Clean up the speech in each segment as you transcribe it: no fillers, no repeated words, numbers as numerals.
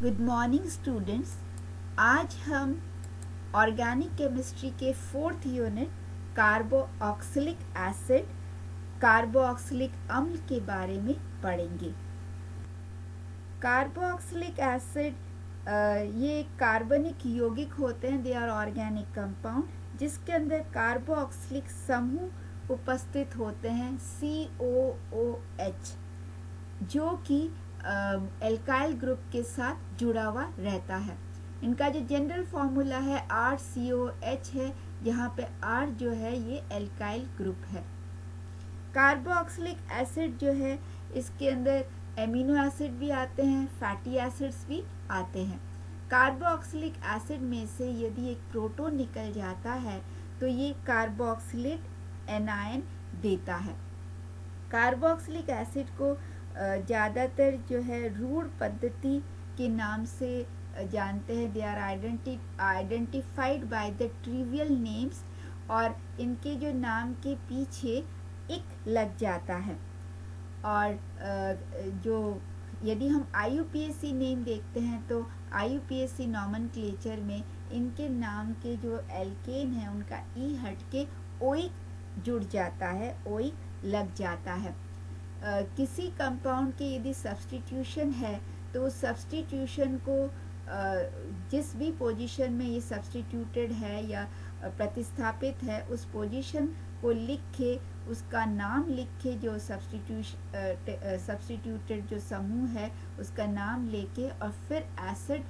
Good morning students. आज हम organic chemistry के 4th unit carboxylic acid carboxylic अम्ल के बारे में पढ़ेंगे। कार्बोक्सिलिक एसिड ये कार्बनिक यौगिक होते हैं। दे आर ऑर्गेनिक कंपाउंड जिसके अंदर कार्बोक्सिलिक समूह उपस्थित होते हैं COOH, जो कि एल्काइल ग्रुप के साथ जुड़ा हुआ रहता है। इनका जो जनरल फॉर्मूला है RCOH है, यहाँ पे R जो है ये एल्काइल ग्रुप है। कार्बोक्सिलिक एसिड जो है इसके अंदर एमिनो एसिड भी आते हैं, फैटी एसिड्स भी आते हैं। कार्बोक्सिलिक एसिड में से यदि एक प्रोटॉन निकल जाता है तो ये कार्बोक्सिलेट एनायन देता है। कार्बोक्सिलिक एसिड को ज़्यादातर जो है रूढ़ पद्धति के नाम से जानते हैं। They are identified by the trivial names, और इनके जो नाम के पीछे इक लग जाता है। और जो यदि हम IUPAC नेम देखते हैं तो IUPAC नॉमेनक्लेचर में इनके नाम के जो एल्केन है उनका ई हट के ओइक जुड़ जाता है, ओइक लग जाता है। किसी कंपाउंड के यदि सब्स्टिट्यूशन है तो उस सब्स्टिट्यूशन को जिस भी पोजीशन में ये सब्स्टिट्यूटेड है या प्रतिस्थापित है उस पोजीशन को लिख के उसका नाम लिख के जो सब्स्टिट्यूटेड जो समूह है उसका नाम लेके और फिर एसिड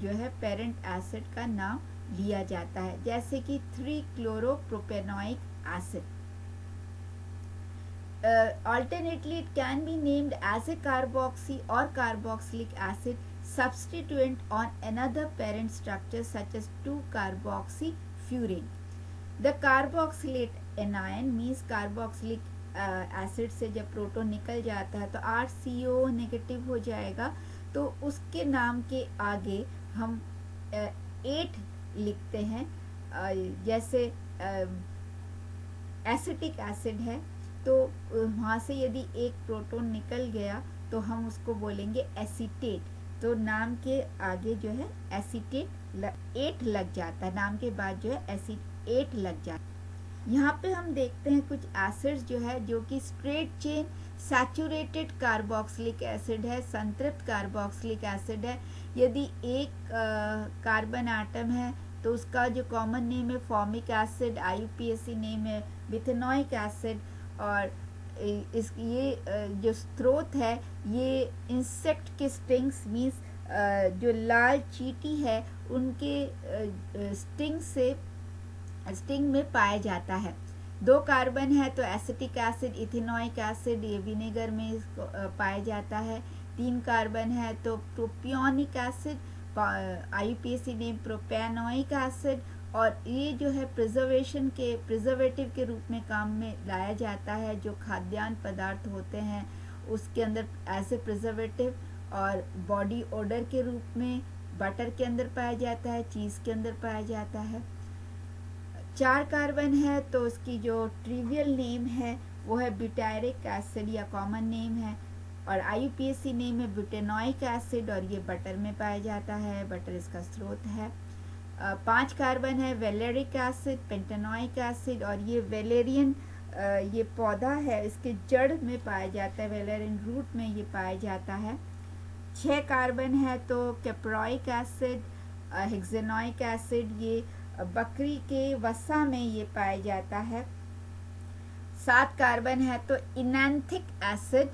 जो है पेरेंट एसिड का नाम लिया जाता है, जैसे कि 3-chloropropanonic acid। Alternately, it can be named as a carboxy or carboxylic acid substituent on another parent structure such as 2-carboxyfurane. The carboxylate anion means carboxylic acid से जब प्रोटॉन निकल जाता है तो RCO नेगेटिव हो जाएगा, तो उसके नाम के आगे हम 8 लिखते हैं। जैसे एसिटिक एसिड है तो वहाँ से यदि एक प्रोटॉन निकल गया तो हम उसको बोलेंगे एसीटेट, तो नाम के आगे जो है एसीटेट 8 लग जाता है, नाम के बाद जो है एसीटेट लग जाता है। यहाँ पे हम देखते हैं कुछ एसिड्स जो है जो कि straight chain saturated carboxylic acid है, संतृप्त कार्बोक्सिलिक एसिड है। यदि एक कार्बन एटम है तो उसका जो कॉमन नेम है फॉर्मिक एसिड, IUPAC नेम है बिथेनोइक एसिड। और ये जो स्रोत है ये इंसेक्ट के स्टिंग्स मीन्स जो लाल चींटी है उनके स्टिंग में पाया जाता है। 2 कार्बन है तो एसिटिक एसिड, इथेनोइक एसिड ये विनेगर में पाया जाता है। 3 कार्बन है तो propionic acid, IUPAC name propanoic acid. और ये जो है प्रिजर्वेटिव के रूप में काम में लाया जाता है। जो खाद्यान्न पदार्थ होते हैं उसके अंदर एज ए प्रिजर्वेटिव, और बॉडी ओडर के रूप में बटर के अंदर पाया जाता है, चीज़ के अंदर पाया जाता है। 4 कार्बन है तो उसकी जो ट्रिवियल नेम है वो है ब्यूटायरिक एसिड या कॉमन नेम है, और IUPAC नेम है ब्यूटेनोइक एसिड, और ये बटर में पाया जाता है, बटर इसका स्रोत है। 5 कार्बन है वेलेरिक एसिड, पेंटेनोइक एसिड, और ये वेलेरियन ये पौधा है इसके जड़ में पाया जाता है, वेलेरियन रूट में ये पाया जाता है। 6 कार्बन है तो कैप्रोइक एसिड, हेक्सेनोइक एसिड ये बकरी के वसा में ये पाया जाता है। 7 कार्बन है तो इनैंथिक एसिड,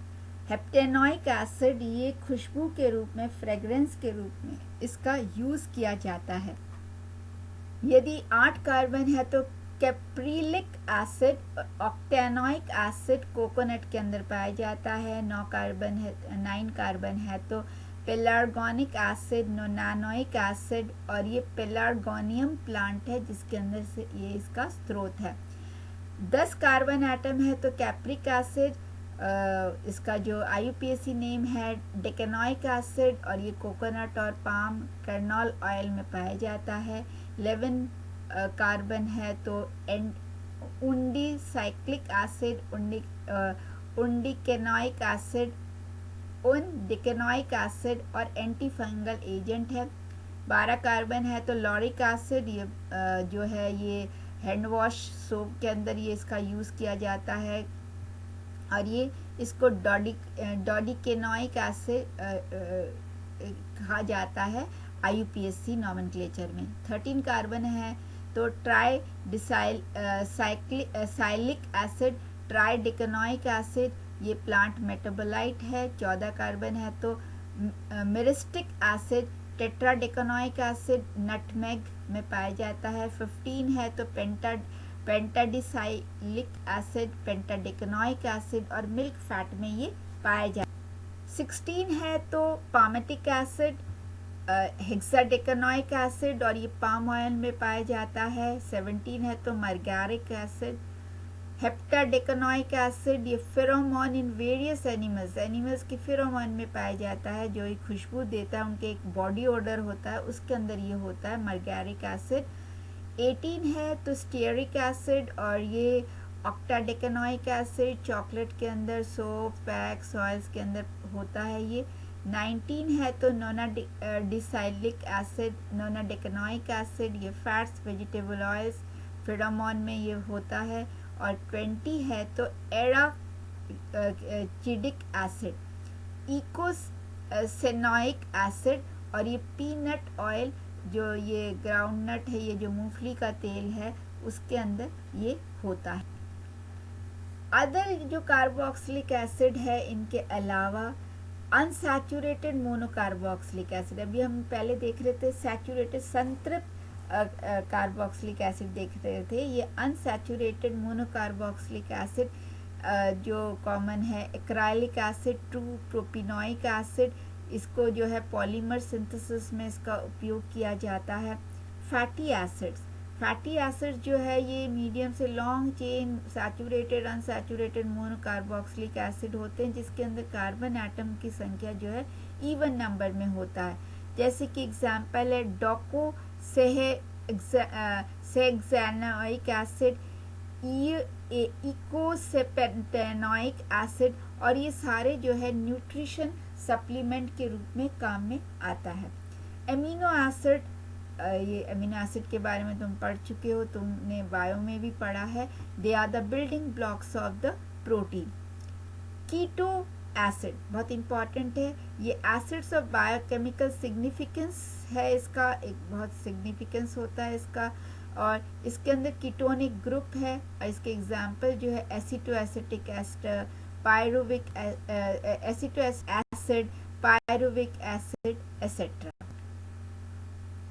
हेप्टेनोइक एसिड ये खुशबू के रूप में, फ्रेग्रेंस के रूप में इसका यूज किया जाता है। यदि 8 कार्बन है तो कैप्रिलिक एसिड, ऑक्टेनोइक एसिड कोकोनट के अंदर पाया जाता है। 9 कार्बन है तो पेलार्गोनिक एसिड, नोनानोइक एसिड, और ये पेलार्गोनियम प्लांट है जिसके अंदर से ये इसका स्रोत है। 10 कार्बन एटम है तो कैप्रिक एसिड, इसका जो IUPAC नेम है डेकेनोइक एसिड, और ये कोकोनट और पाम कर्नल ऑयल में पाया जाता है। 11 कार्बन है तो उंडी साइक्लिक एसिड, उंडीकेनोइक एसिड, उन डिकेनोइक एसिड और एंटी फंगल एजेंट है। 12 कार्बन है तो लॉरिक एसिड, ये जो है ये हैंड वॉश सोप के अंदर ये इसका यूज़ किया जाता है, और ये इसको डोडिकेनोइक एसिड कहा जाता है IUPAC नॉमेनक्लेचर में। 13 कार्बन है तो ट्राई साइलिक एसिड, ट्राई डिकेनोइक एसिड, ये प्लांट मेटाबोलाइट है। 14 कार्बन है तो मिरिस्टिक एसिड, टेट्राडेकोनोइक एसिड नटमेग में पाया जाता है। 15 है तो पेंटाडिसाइलिक एसिड, पेंटाडेकोनोइक एसिड और मिल्क फैट में ये पाया जाता है। 16 है तो पामेटिक एसिड, हेक्साडेकोनोइक एसिड और ये पाम ऑयल में पाया जाता है। 17 है तो मर्गारिक एसिड, हेप्टाडेकोनोइक एसिड, ये फेरोमोन इन वेरियस एनिमल्स की फेरोमोन में पाया जाता है, जो एक खुशबू देता है, उनके एक बॉडी ओडर होता है, उसके अंदर ये होता है मर्गारिक एसिड। 18 है तो स्टीयरिक एसिड और ये ऑक्टाडेकोनोइक एसिड, चॉकलेट के अंदर, सोप, पैक्स, ऑयल्स के अंदर होता है ये। 19 है तो नोनाडिसाइलिक एसिड, नोनाडेकोनोइक एसिड, ये फैट्स, वेजिटेबल ऑयल्स, फेरोमोन में ये होता है। और 20 है तो एराचिडिक एसिड, इकोसेनोइक एसिड और ये पीनट ऑयल, जो ये ग्राउंडनट है, ये जो मूंगफली का तेल है, उसके अंदर ये होता है। अदर जो कार्बोक्सिलिक एसिड है, इनके अलावा अनसैचुरेटेड मोनोकार्बोक्सिलिक एसिड, अभी हम पहले देख रहे थे सैचुरेटेड संतृप्त कार्बोक्सिलिक एसिड देख रहे थे, ये अनसैचुरेटेड मोनोकार्बोक्सिलिक एसिड जो कॉमन है। Acrylic acid, true propanoic acid, इसको जो है पॉलीमर सिंथेसिस में इसका उपयोग किया जाता है। फैटी एसिड्स, फैटी एसिड्स जो है ये मीडियम से long chain saturated unsaturated monocarboxylic acid होते हैं, जिसके अंदर कार्बन एटम की संख्या जो है इवन नंबर में होता है। जैसे कि एग्जाम्पल है डोकोसेहेक्सानोइक एसिड, इकोसेपेंटेनोइक एसिड, और ये सारे जो है न्यूट्रिशन सप्लीमेंट के रूप में काम में आता है। एमिनो एसिड, ये अमीनो एसिड के बारे में तुम पढ़ चुके हो, तुमने बायो में भी पढ़ा है। They are the building blocks of the protein. Keto acid बहुत इंपॉर्टेंट है, ये एसिड्स ऑफ बायोकेमिकल सिग्निफिकेंस है, इसका एक बहुत सिग्निफिकेंस होता है इसका, और इसके अंदर कीटोनिक ग्रुप है, और इसके एग्जाम्पल जो है acetoacetic ester, pyruvic acid, pyruvic acid etcetera.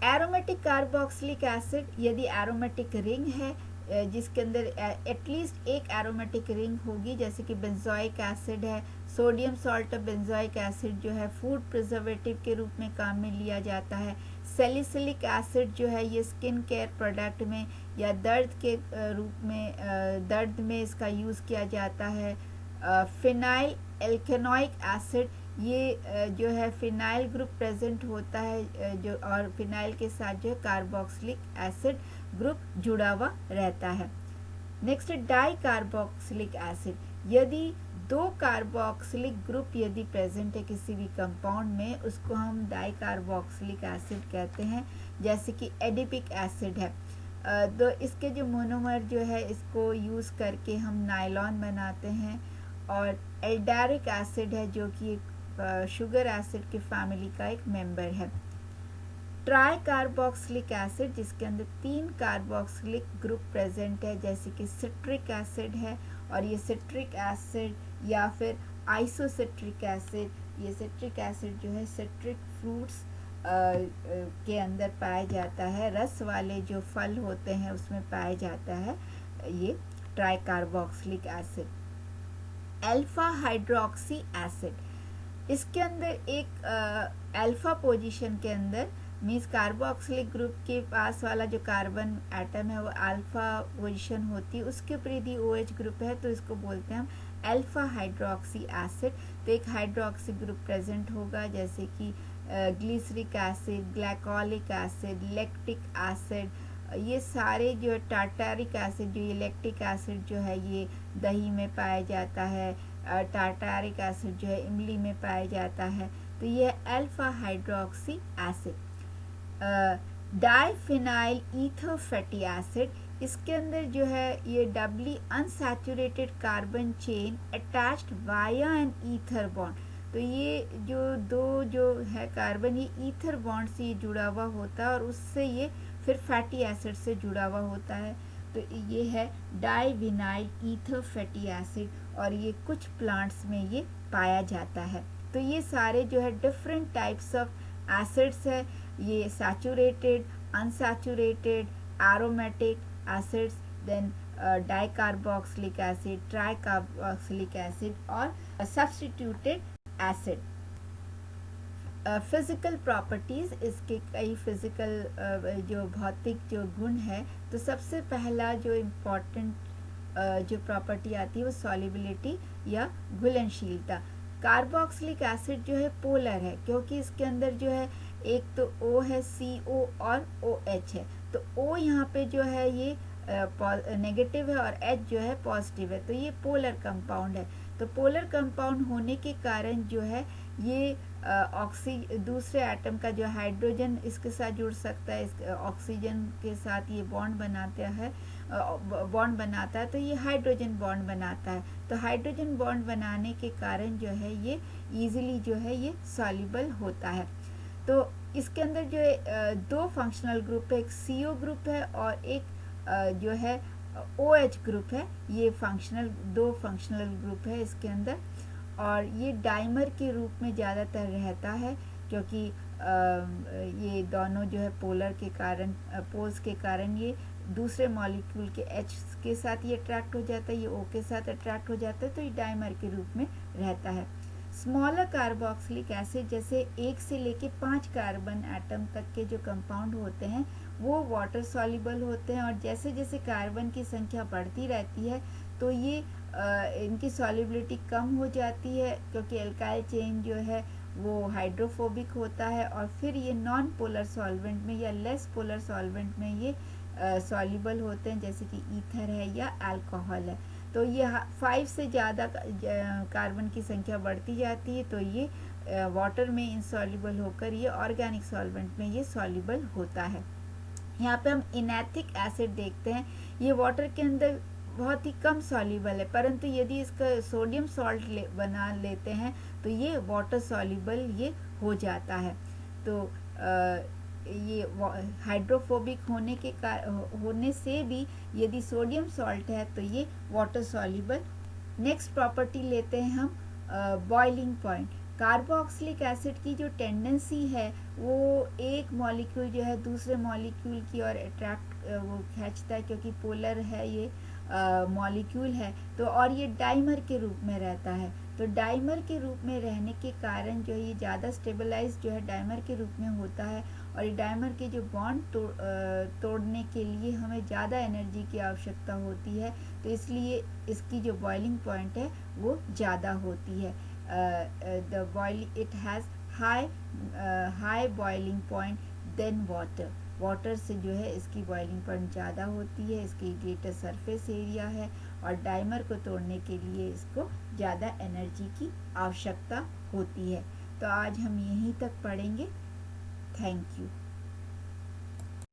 Aromatic carboxylic acid, यदि एरोमेटिक रिंग है जिसके अंदर एटलीस्ट एक एरोमेटिक रिंग होगी, जैसे कि बेंजोइक एसिड है, sodium salt of benzoic acid जो है फूड प्रिजर्वेटिव के रूप में काम में लिया जाता है। सैलिसिलिक एसिड जो है ये स्किन केयर प्रोडक्ट में या दर्द के रूप में दर्द में इसका यूज़ किया जाता है। फिनाइल एल्केनोइक एसिड, ये जो है फिनाइल ग्रुप प्रेजेंट होता है जो, और फिनाइल के साथ जो है कार्बोक्सिलिक एसिड ग्रुप जुड़ा हुआ रहता है। नेक्स्ट डाई कार्बोक्सिलिक एसिड, यदि दो कार्बोक्सिलिक ग्रुप यदि प्रेजेंट है किसी भी कंपाउंड में, उसको हम डाई कार्बोक्सिलिक एसिड कहते हैं। जैसे कि एडिपिक एसिड है, तो इसके जो मोनोमर जो है इसको यूज़ करके हम नायलॉन बनाते हैं। और एल्डेरिक एसिड है जो कि शुगर एसिड की फैमिली का एक मेंबर है। ट्राई कार्बोक्सिलिक एसिड, जिसके अंदर 3 कार्बोक्सिलिक ग्रुप प्रेजेंट है, जैसे कि सिट्रिक एसिड है, और ये सिट्रिक एसिड या फिर आइसोसिट्रिक एसिड, ये सिट्रिक एसिड जो है सिट्रिक फ्रूट्स के अंदर पाया जाता है, रस वाले जो फल होते हैं उसमें पाया जाता है ये try carboxylic acid. Alpha hydroxy acid, इसके अंदर एक अल्फा पोजीशन के अंदर मीन्स कार्बोक्सिलिक ग्रुप के पास वाला जो कार्बन एटम है वो अल्फा पोजीशन होती है, उसके ऊपर यदि OH ग्रुप है तो इसको बोलते हैं हम अल्फा हाइड्रोक्सी एसिड। तो एक हाइड्रोक्सी ग्रुप प्रेजेंट होगा, जैसे कि glyceric acid, glycolic acid, lactic acid, ये सारे जो टार्टारिक एसिड, जो ये लैक्टिक एसिड जो है ये दही में पाया जाता है, टार्टारिक एसिड जो है इमली में पाया जाता है, तो ये alpha hydroxy acid. Diphenyl ether fatty acid, इसके अंदर जो है ये doubly unsaturated carbon chain attached via an ether bond, तो ये जो दो जो है कार्बन ये ईथर बॉन्ड से ये जुड़ा हुआ होता है और उससे ये फिर फैटी एसिड से जुड़ा हुआ होता है, तो ये है डाइविनाइल ईथर फैटी एसिड और ये कुछ प्लांट्स में ये पाया जाता है। तो ये सारे जो है डिफरेंट टाइप्स ऑफ एसिड्स है, ये saturated, unsaturated, aromatic acids, then dicarboxylic acid, tricarboxylic acid और सब्स्टिट्यूटेड एसिड। फिज़िकल प्रॉपर्टीज़, इसके कई फिज़िकल जो भौतिक जो गुण है, तो सबसे पहला जो इम्पॉर्टेंट जो प्रॉपर्टी आती है वो सॉल्युबिलिटी या घुलनशीलता। कार्बोक्सिलिक एसिड जो है पोलर है, क्योंकि इसके अंदर जो है एक तो O है, CO और OH है, तो O यहाँ पे जो है ये नेगेटिव है और H जो है पॉजिटिव है, तो ये पोलर कंपाउंड है। तो पोलर कंपाउंड होने के कारण जो है ये दूसरे एटम का जो हाइड्रोजन इसके साथ जुड़ सकता है, इस ऑक्सीजन के साथ ये बॉन्ड बनाता है, तो ये हाइड्रोजन बॉन्ड बनाता है। तो हाइड्रोजन बॉन्ड बनाने के कारण जो है ये इजीली जो है ये सॉल्युबल होता है। तो इसके अंदर जो है दो फंक्शनल ग्रुप है, एक CO ग्रुप है और एक जो है OH ग्रुप है, ये दो फंक्शनल ग्रुप है इसके अंदर, और ये डाइमर के रूप में ज़्यादातर रहता है, क्योंकि ये दोनों जो है पोल्स के कारण ये दूसरे मॉलिक्यूल के H के साथ ये अट्रैक्ट हो जाता है, ये O के साथ अट्रैक्ट हो जाता है, तो ये डाइमर के रूप में रहता है। स्मॉलर कार्बोक्सिलिक एसिड, जैसे 1 से लेके 5 कार्बन एटम तक के जो कंपाउंड होते हैं वो वाटर सॉल्युबल होते हैं, और जैसे जैसे कार्बन की संख्या बढ़ती रहती है तो ये इनकी सॉल्युबिलिटी कम हो जाती है, क्योंकि एल्काइल चेन जो है वो हाइड्रोफोबिक होता है, और फिर ये नॉन पोलर सॉल्वेंट में या लेस पोलर सॉल्वेंट में ये सॉल्युबल होते हैं, जैसे कि ईथर है या अल्कोहल है। तो ये 5 से ज़्यादा कार्बन की संख्या बढ़ती जाती है, तो ये वाटर में इनसॉल्युबल होकर ये ऑर्गेनिक सॉल्वेंट में ये सॉल्युबल होता है। यहाँ पे हम इनैथिक एसिड देखते हैं, ये वाटर के अंदर बहुत ही कम सॉल्युबल है, परंतु यदि इसका सोडियम सॉल्ट बना लेते हैं तो ये वाटर सॉल्युबल ये हो जाता है। तो ये हाइड्रोफोबिक होने से भी यदि सोडियम सॉल्ट है तो ये वाटर सॉल्युबल। नेक्स्ट प्रॉपर्टी लेते हैं हम बॉइलिंग पॉइंट। कार्बोक्सिलिक एसिड की जो टेंडेंसी है वो एक मॉलिक्यूल जो है दूसरे मॉलिक्यूल की ओर वो खींचता है, क्योंकि पोलर है ये मॉलिक्यूल है, तो और ये डाइमर के रूप में रहता है, तो डाइमर के रूप में रहने के कारण जो ये ज़्यादा स्टेबलाइज जो है डाइमर के रूप में होता है, और ये डाइमर के जो बॉन्ड तोड़ने के लिए हमें ज़्यादा एनर्जी की आवश्यकता होती है, तो इसलिए इसकी जो बॉइलिंग पॉइंट है वो ज़्यादा होती है। It has high boiling point then water से जो है इसकी बॉइलिंग पॉइंट ज़्यादा होती है, इसकी ग्रेटर सरफेस एरिया है, और डाइमर को तोड़ने के लिए इसको ज़्यादा एनर्जी की आवश्यकता होती है। तो आज हम यहीं तक पढ़ेंगे। Thank you.